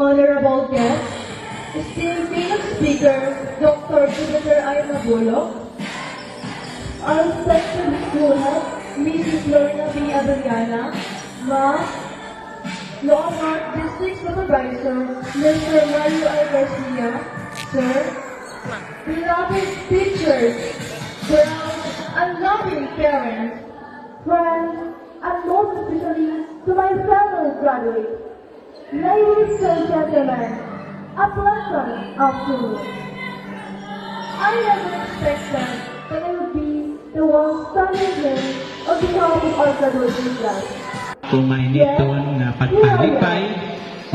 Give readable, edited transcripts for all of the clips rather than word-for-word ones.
honorable guests, esteemed keynote speaker, Dr. Jupiter I. Mabulok, our section school head, Mrs. Lorna B. Abellana, Ma, Longmont District Supervisor, Mr. Mario I. Garcia, Sir, beloved teachers, ground and loving parents, friends, and most especially to my fellow graduates. Ladies and gentlemen, a pleasant afternoon. I never expected that I would be the one standing here on behalf of our graduating class. Kumainiton nga pagpalipay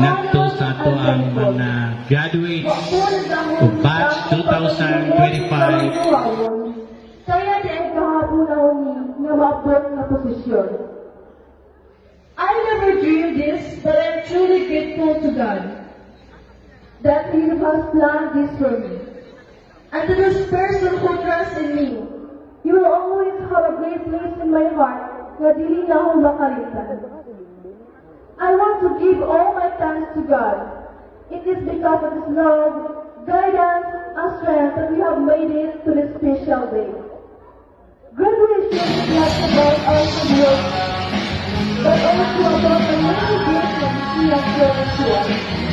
nakto sa ato ang mga graduates of batch 2025. Kaya di ay kahabunaw ni nga maabot na posisyon. I never dreamed this, but I'm truly grateful to God that He has planned this for me. And to this person who trusts in me, you will always have a great place in my heart na dili na ako makalimutan. I want to give all my thanks to God. It is because of His love, guidance, and strength that we have made it to this special day. Graduation is not about our work, but also about the many gifts that He has given to us.